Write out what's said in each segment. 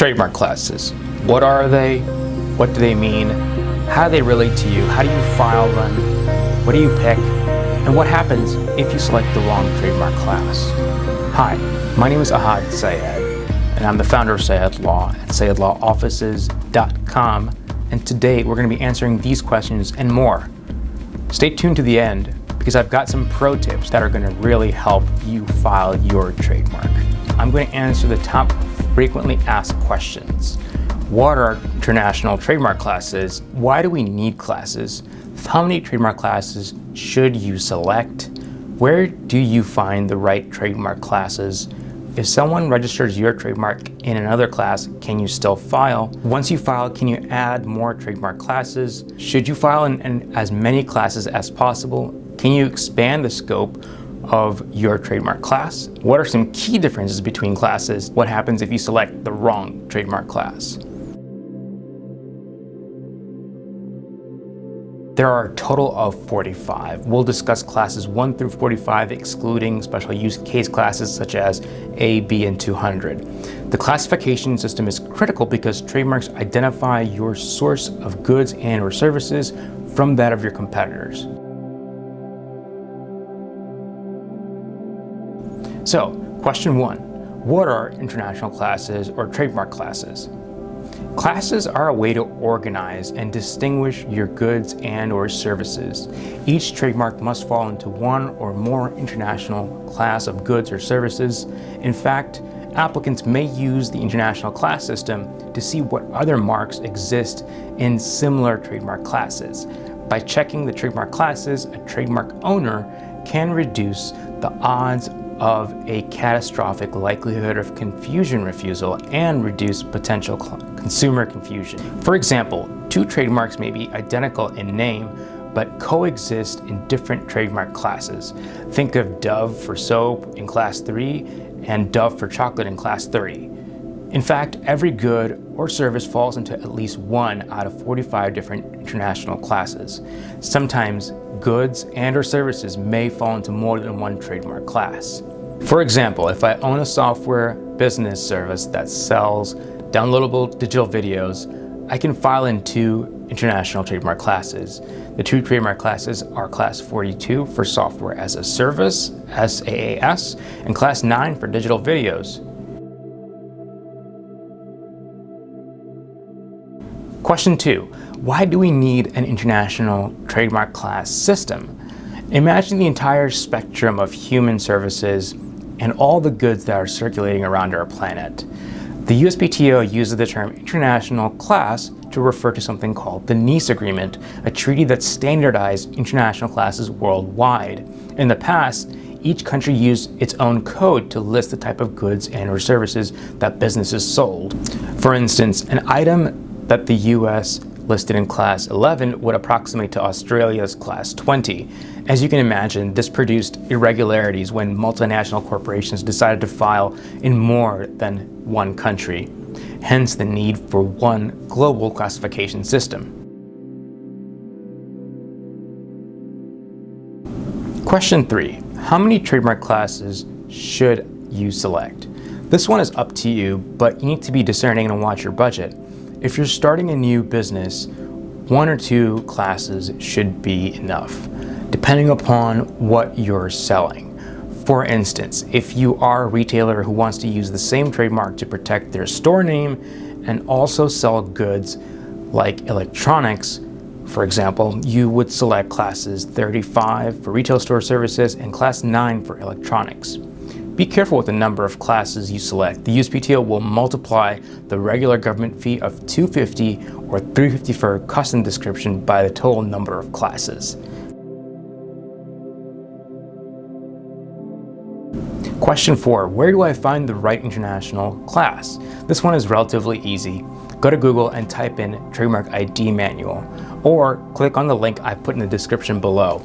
Trademark classes. What are they? What do they mean? How do they relate to you? How do you file them? What do you pick? And what happens if you select the wrong trademark class? Hi, my name is Ahad Syed, and I'm the founder of Syed Law at SyedLawOffices.com. And today we're going to be answering these questions and more. Stay tuned to the end because I've got some pro tips that are going to really help you file your trademark. I'm going to answer the top frequently asked questions. What are international trademark classes? Why do we need classes? How many trademark classes should you select? Where do you find the right trademark classes? If someone registers your trademark in another class, can you still file? Once you file, can you add more trademark classes? Should you file in as many classes as possible? Can you expand the scope of your trademark class? What are some key differences between classes? What happens if you select the wrong trademark class? There are a total of 45. We'll discuss classes 1 through 45, excluding special use case classes such as A, B, and 200. The classification system is critical because trademarks identify your source of goods and or services from that of your competitors. So, question 1. What are international classes or trademark classes? Classes are a way to organize and distinguish your goods and or services. Each trademark must fall into one or more international class of goods or services. In fact, applicants may use the international class system to see what other marks exist in similar trademark classes. By checking the trademark classes, a trademark owner can reduce the odds of a catastrophic likelihood of confusion refusal and reduce potential consumer confusion. For example, two trademarks may be identical in name, but coexist in different trademark classes. Think of Dove for soap in class 3 and Dove for chocolate in class 3. In fact, every good or service falls into at least one out of 45 different international classes. Sometimes goods and or services may fall into more than one trademark class. For example, if I own a software business service that sells downloadable digital videos, I can file in 2 international trademark classes. The 2 trademark classes are Class 42 for software as a service, SaaS, and Class 9 for digital videos. Question 2. Why do we need an international trademark class system? Imagine the entire spectrum of human services and all the goods that are circulating around our planet. The USPTO uses the term international class to refer to something called the Nice Agreement, a treaty that standardized international classes worldwide. In the past, each country used its own code to list the type of goods and or services that businesses sold. For instance, an item that the US listed in Class 11 would approximate to Australia's Class 20. As you can imagine, this produced irregularities when multinational corporations decided to file in more than one country, hence the need for one global classification system. Question 3. How many trademark classes should you select? This one is up to you, but you need to be discerning and watch your budget. If you're starting a new business, 1 or 2 classes should be enough, depending upon what you're selling. For instance, if you are a retailer who wants to use the same trademark to protect their store name and also sell goods like electronics, for example, you would select classes 35 for retail store services and class 9 for electronics. Be careful with the number of classes you select. The USPTO will multiply the regular government fee of $250 or $350 for a custom description by the total number of classes. Question 4. Where do I find the right international class? This one is relatively easy. Go to Google and type in Trademark ID Manual, or click on the link I put in the description below.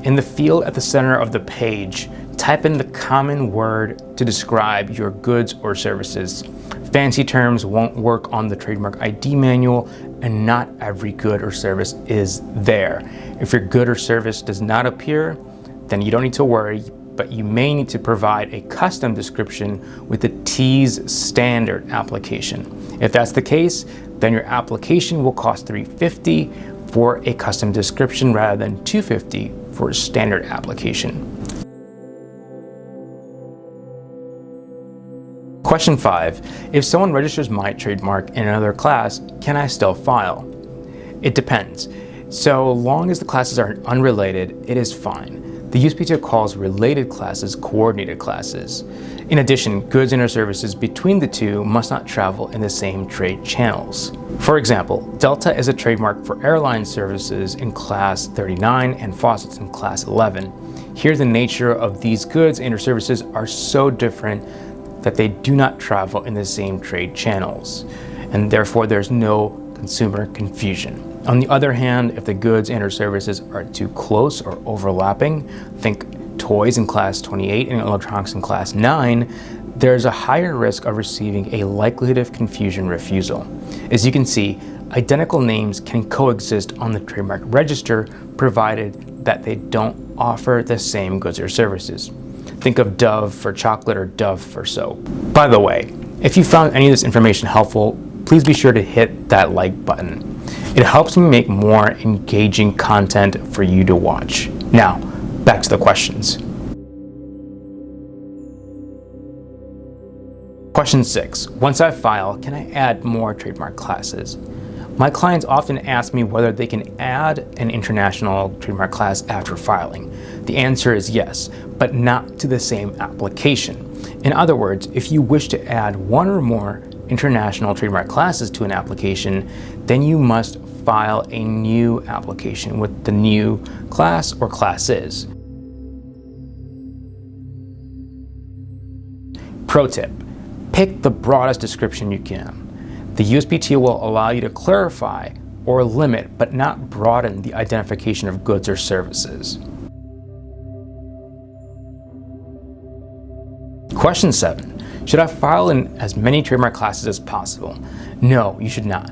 In the field at the center of the page, type in the common word to describe your goods or services. Fancy terms won't work on the Trademark ID Manual, and not every good or service is there. If your good or service does not appear, then you don't need to worry. but you may need to provide a custom description with the T's standard application. If that's the case, then your application will cost $350 for a custom description rather than $250 for a standard application. Question 5. If someone registers my trademark in another class, can I still file? It depends. So long as the classes are unrelated, it is fine. The USPTO calls related classes coordinated classes. In addition, goods and or services between the two must not travel in the same trade channels. For example, Delta is a trademark for airline services in Class 39 and faucets in Class 11. Here, the nature of these goods and or services are so different that they do not travel in the same trade channels, and therefore there's no consumer confusion. On the other hand, if the goods and or services are too close or overlapping, think toys in Class 28 and electronics in Class 9, there's a higher risk of receiving a likelihood of confusion refusal. As you can see, identical names can coexist on the trademark register provided that they don't offer the same goods or services. Think of Dove for chocolate or Dove for soap. By the way, if you found any of this information helpful, please be sure to hit that like button. It helps me make more engaging content for you to watch. Now, back to the questions. Question 6. Once I file, can I add more trademark classes? My clients often ask me whether they can add an international trademark class after filing. The answer is yes, but not to the same application. In other words, if you wish to add one or more international trademark classes to an application, then you must file a new application with the new class or classes. Pro tip: pick the broadest description you can. The USPTO will allow you to clarify or limit, but not broaden the identification of goods or services. Question 7. Should I file in as many trademark classes as possible? No, you should not.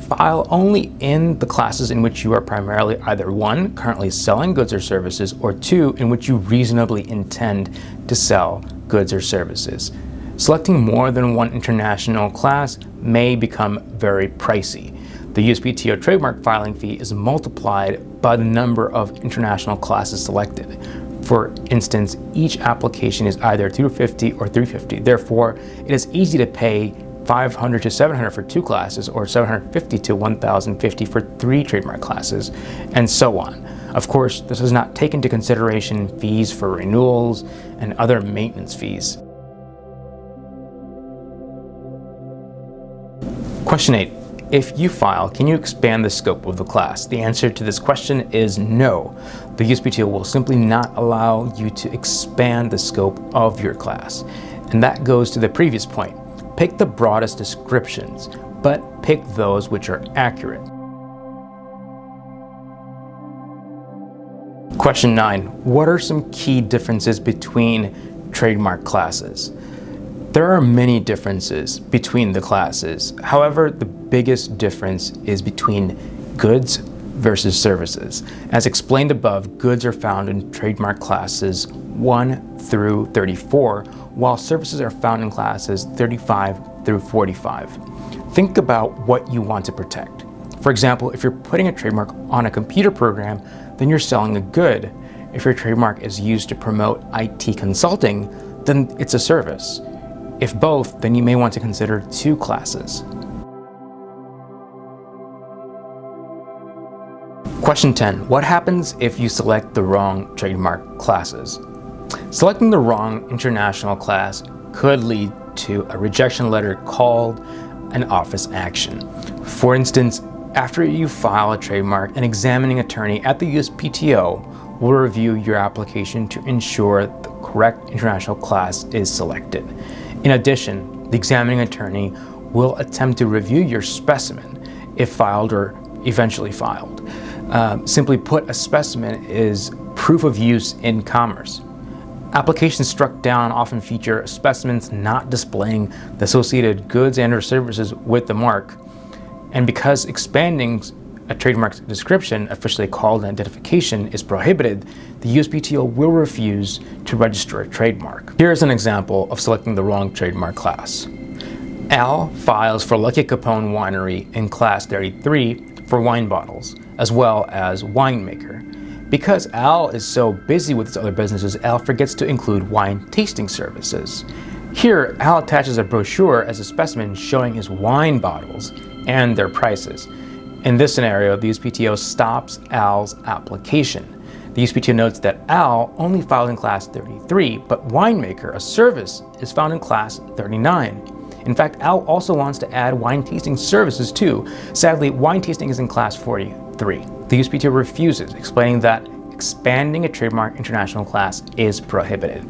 File only in the classes in which you are primarily either 1, currently selling goods or services, or 2, in which you reasonably intend to sell goods or services. Selecting more than one international class may become very pricey. The USPTO trademark filing fee is multiplied by the number of international classes selected. For instance, each application is either $250 or $350. Therefore, it is easy to pay $500 to $700 for 2 classes, or $750 to $1,050 for 3 trademark classes, and so on. Of course, this does not take into consideration fees for renewals and other maintenance fees. Question 8. If you file, can you expand the scope of the class? The answer to this question is no. The USPTO will simply not allow you to expand the scope of your class. And that goes to the previous point. Pick the broadest descriptions, but pick those which are accurate. Question 9. What are some key differences between trademark classes? There are many differences between the classes. However, the biggest difference is between goods versus services. As explained above, goods are found in trademark classes 1 through 34, while services are found in classes 35 through 45. Think about what you want to protect. For example, if you're putting a trademark on a computer program, then you're selling a good. If your trademark is used to promote IT consulting, then it's a service. If both, then you may want to consider 2 classes. Question 10. What happens if you select the wrong trademark classes? Selecting the wrong international class could lead to a rejection letter called an office action. For instance, after you file a trademark, an examining attorney at the USPTO will review your application to ensure the correct international class is selected. In addition, the examining attorney will attempt to review your specimen if filed or eventually filed. Simply put, a specimen is proof of use in commerce. Applications struck down often feature specimens not displaying the associated goods and or services with the mark. And because expanding a trademark's description, officially called an identification, is prohibited, the USPTO will refuse to register a trademark. Here is an example of selecting the wrong trademark class. Al files for Lucky Capone Winery in Class 33 for wine bottles, as well as winemaker. Because Al is so busy with his other businesses, Al forgets to include wine tasting services. Here, Al attaches a brochure as a specimen showing his wine bottles and their prices. In this scenario, the USPTO stops Al's application. The USPTO notes that Al only filed in Class 33, but winemaker, a service, is found in Class 39. In fact, Al also wants to add wine tasting services too. Sadly, wine tasting is in Class 43. The USPTO refuses, explaining that expanding a trademark international class is prohibited.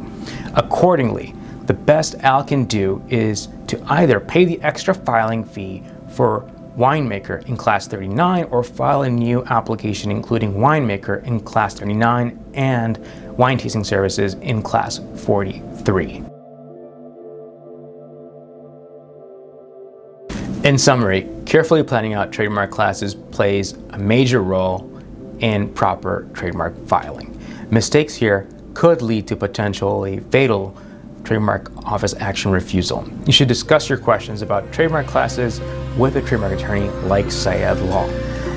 Accordingly, the best Al can do is to either pay the extra filing fee for winemaker in Class 39 or file a new application including winemaker in Class 39 and wine tasting services in Class 43. In summary, carefully planning out trademark classes plays a major role in proper trademark filing. Mistakes here could lead to potentially fatal trademark office action refusal. You should discuss your questions about trademark classes with a trademark attorney like Syed Law.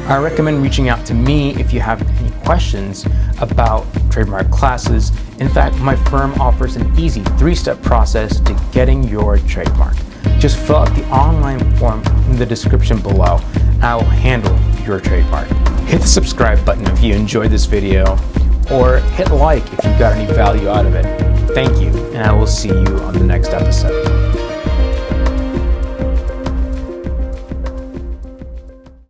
I recommend reaching out to me if you have any questions about trademark classes. In fact, my firm offers an easy 3-step process to getting your trademark. Just fill out the online form in the description below, and I will handle your trademark. Hit the subscribe button if you enjoyed this video, or hit like if you got any value out of it. Thank you, and I will see you on the next episode.